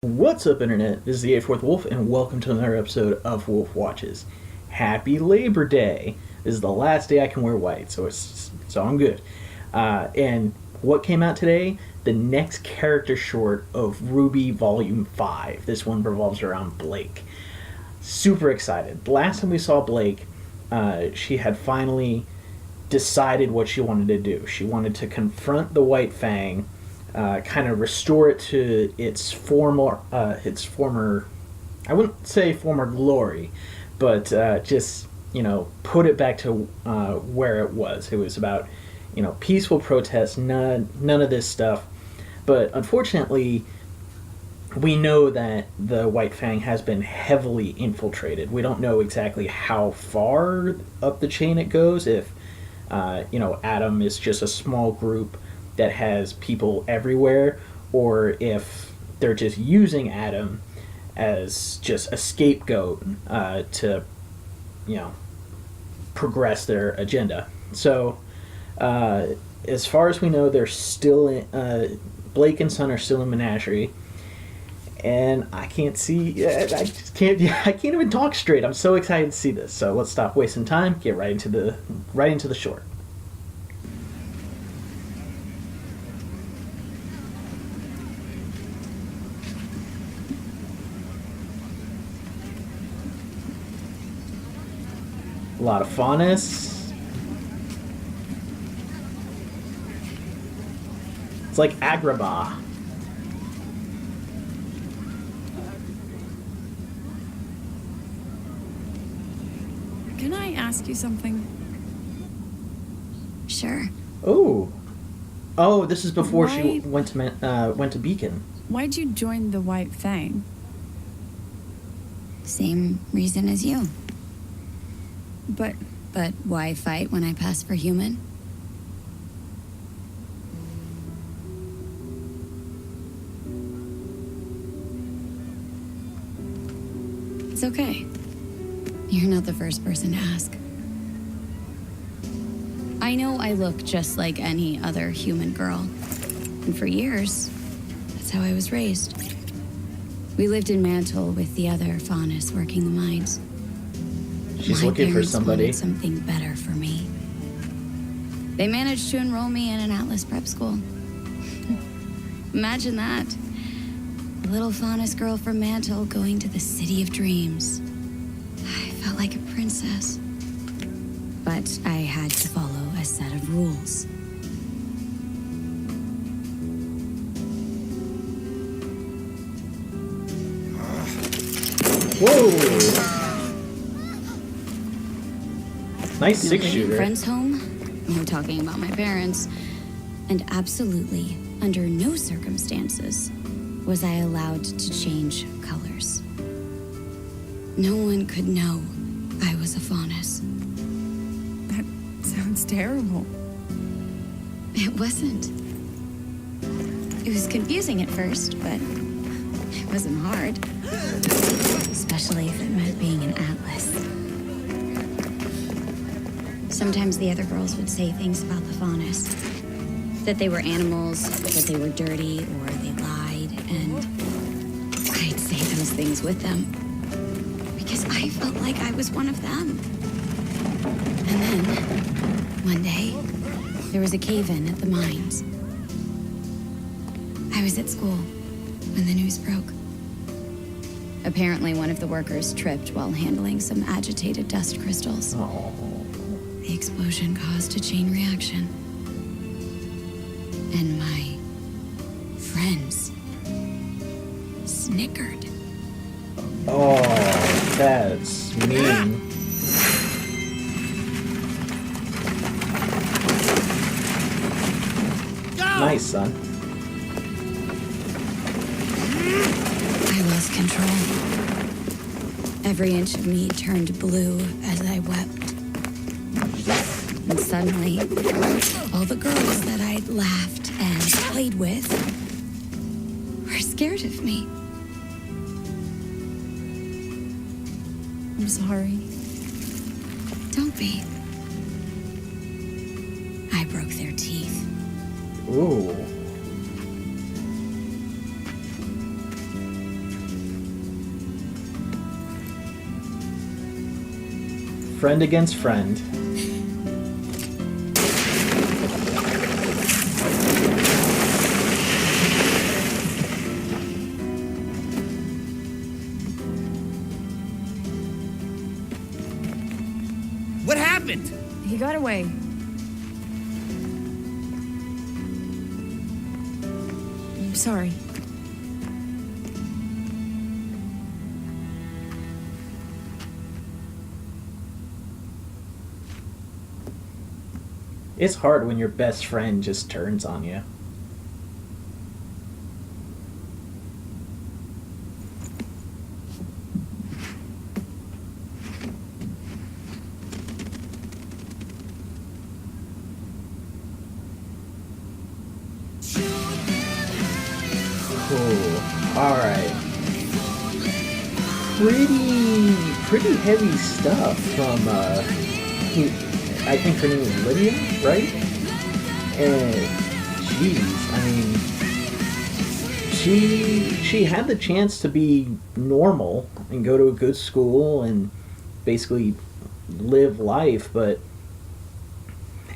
What's up, Internet? This is the 84th Wolf, and welcome to another episode of Wolf Watches. Happy Labor Day! This is the last day I can wear white, so I'm good. And what came out today? The next character short of RWBY Volume 5. This one revolves around Blake. Super excited. Last time we saw Blake, she had finally decided what she wanted to do. She wanted to confront the White Fang, kind of restore it to its former, I wouldn't say former glory, but just, put it back to where it was. It was about, peaceful protests, none of this stuff. But unfortunately, we know that the White Fang has been heavily infiltrated. We don't know exactly how far up the chain it goes, if, Adam is just a small group that has people everywhere, or if they're just using Adam as just a scapegoat to, progress their agenda. So, as far as we know, they're still in, Blake and Son are still in Menagerie, and I can't see. I can't even talk straight. I'm so excited to see this. So let's stop wasting time. Get right into the short. A lot of faunus. It's like Agrabah. Can I ask you something? Sure. Oh, this is before she went to Beacon. Why'd you join the White Fang? Same reason as you. But But why fight when I pass for human? It's okay. You're not the first person to ask. I know I look just like any other human girl. And for years, that's how I was raised. We lived in Mantle with the other faunus working the mines. She's looking for somebody. Wanted something better for me. They managed to enroll me in an Atlas prep school. Imagine that. A little faunus girl from Mantle going to the City of Dreams. I felt like a princess. But I had to follow a set of rules. Whoa! Nice No six-shooter. bringing friends home, no talking about my parents, and absolutely, under no circumstances, was I allowed to change colors. No one could know I was a faunus. that sounds terrible. It wasn't. It was confusing at first, but it wasn't hard. Especially if it meant being an Atlas. Sometimes the other girls would say things about the faunus. That they were animals, that they were dirty, or they lied, and I'd say those things with them. Because I felt like I was one of them. And then, one day, there was a cave-in at the mines. I was at school when the news broke. Apparently, one of the workers tripped while handling some agitated dust crystals. Oh. The explosion caused a chain reaction. And my friends snickered. Oh, that's mean. Nice, son. I lost control. Every inch of me turned blue as I wept. And suddenly, all the girls that I'd laughed and played with were scared of me. I'm sorry. Don't be. I broke their teeth. Ooh. friend against friend. What happened? He got away. I'm sorry. It's hard when your best friend just turns on you. Cool. Alright. Pretty heavy stuff from, I think her name is Lydia, right? And, jeez, I mean, she had the chance to be normal and go to a good school and basically live life, but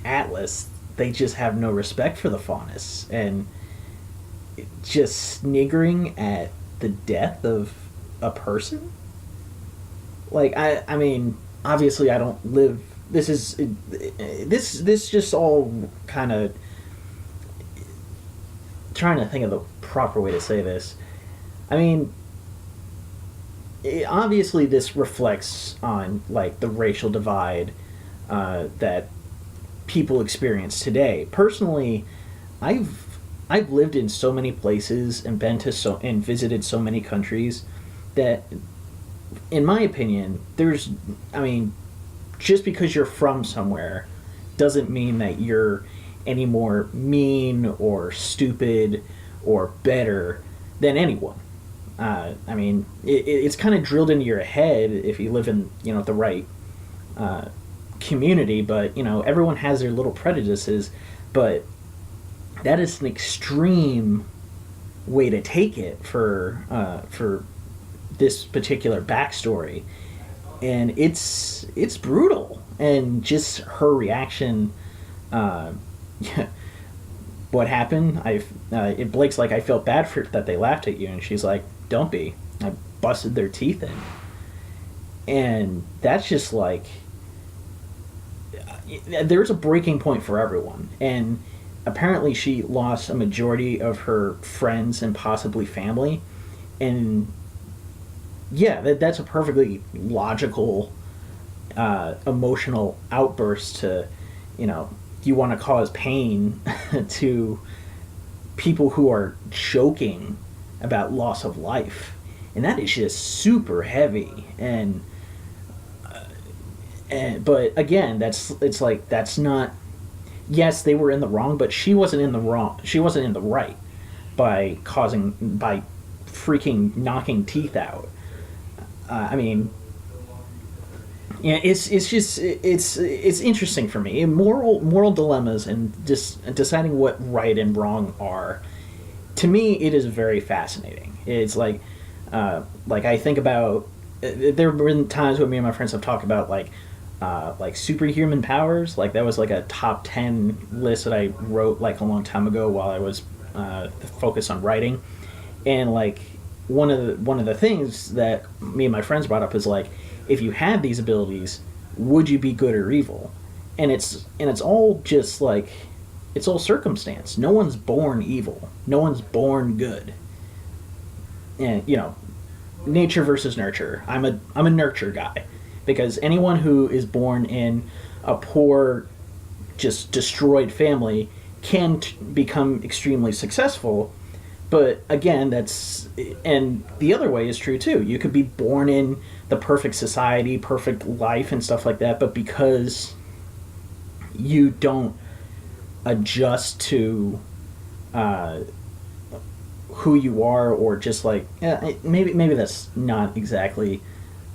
Atlas, they just have no respect for the faunus, and just sniggering at the death of a person. Like, I mean, obviously I don't live. This just all kind of trying to think of the proper way to say this. I mean, obviously this reflects on like the racial divide that people experience today. Personally, I've lived in so many places and been to and visited so many countries that, in my opinion, just because you're from somewhere doesn't mean that you're any more mean or stupid or better than anyone. I mean, it's kind of drilled into your head if you live in, the right community, but, everyone has their little prejudices, but that is an extreme way to take it for this particular backstory, and it's brutal. And just her reaction, what happened? Blake's like, I felt bad that they laughed at you, and she's like, don't be. I busted their teeth in, and that's just like, there's a breaking point for everyone, and apparently she lost a majority of her friends and possibly family, and yeah, that's a perfectly logical emotional outburst to, you want to cause pain to people who are joking about loss of life, and that is just super heavy. But again, that's not. Yes, they were in the wrong, but she wasn't in the wrong. She wasn't in the right by freaking knocking teeth out. I mean, yeah, it's interesting for me. Moral dilemmas and just deciding what right and wrong are. To me, it is very fascinating. It's like I think about. There have been times when me and my friends have talked about like superhuman powers. Like that was like a top 10 list that I wrote like a long time ago while I was focused on writing, and like one of the things that me and my friends brought up is like, if you had these abilities, would you be good or evil? And it's all just like, it's all circumstance. No one's born evil. No one's born good. And nature versus nurture. I'm a nurture guy, because anyone who is born in a poor, just destroyed family can become extremely successful. But again, and the other way is true too. You could be born in the perfect society, perfect life and stuff like that, but because you don't adjust to who you are, or just like, maybe that's not exactly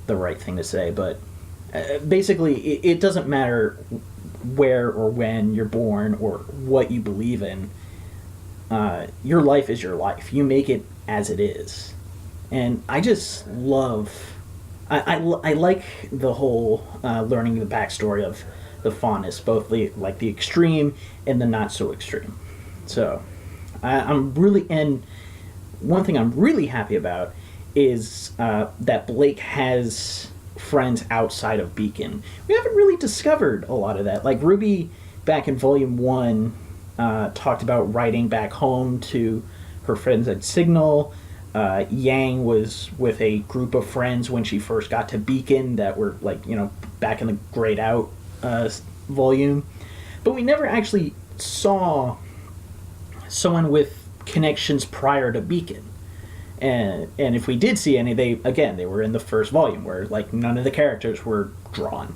the right thing to say, but basically it doesn't matter where or when you're born or what you believe in. Your life is your life. You make it as it is. And I just love I like the whole learning the backstory of the Faunus, both the extreme and the not so extreme. So I'm really, and one thing I'm really happy about is that Blake has friends outside of Beacon. We haven't really discovered a lot of that. Like Ruby, back in Volume 1, talked about writing back home to her friends at Signal. Yang was with a group of friends when she first got to Beacon that were, back in the Grayed Out volume. But we never actually saw someone with connections prior to Beacon. And if we did see any, they were in the first volume where none of the characters were drawn.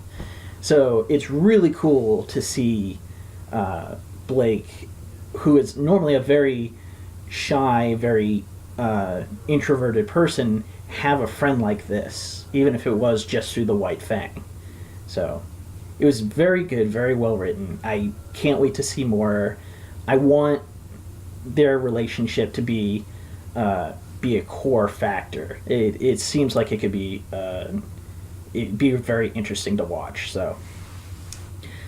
So it's really cool to see Blake, who is normally a very shy, very introverted person, have a friend like this, even if it was just through the White Fang. So it was very good, very well written. I can't wait to see more. I want their relationship to be a core factor. It seems like it could be it'd be very interesting to watch. So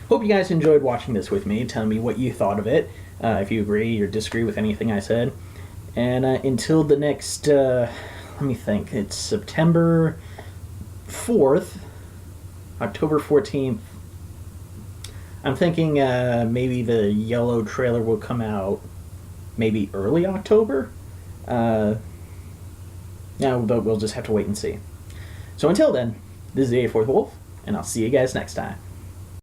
hope you guys enjoyed watching this with me. Tell me what you thought of it, if you agree or disagree with anything I said. And until the next, let me think, it's September 4th, October 14th. I'm thinking maybe the yellow trailer will come out maybe early October. But we'll just have to wait and see. So until then, this is the 84th Wolf, and I'll see you guys next time.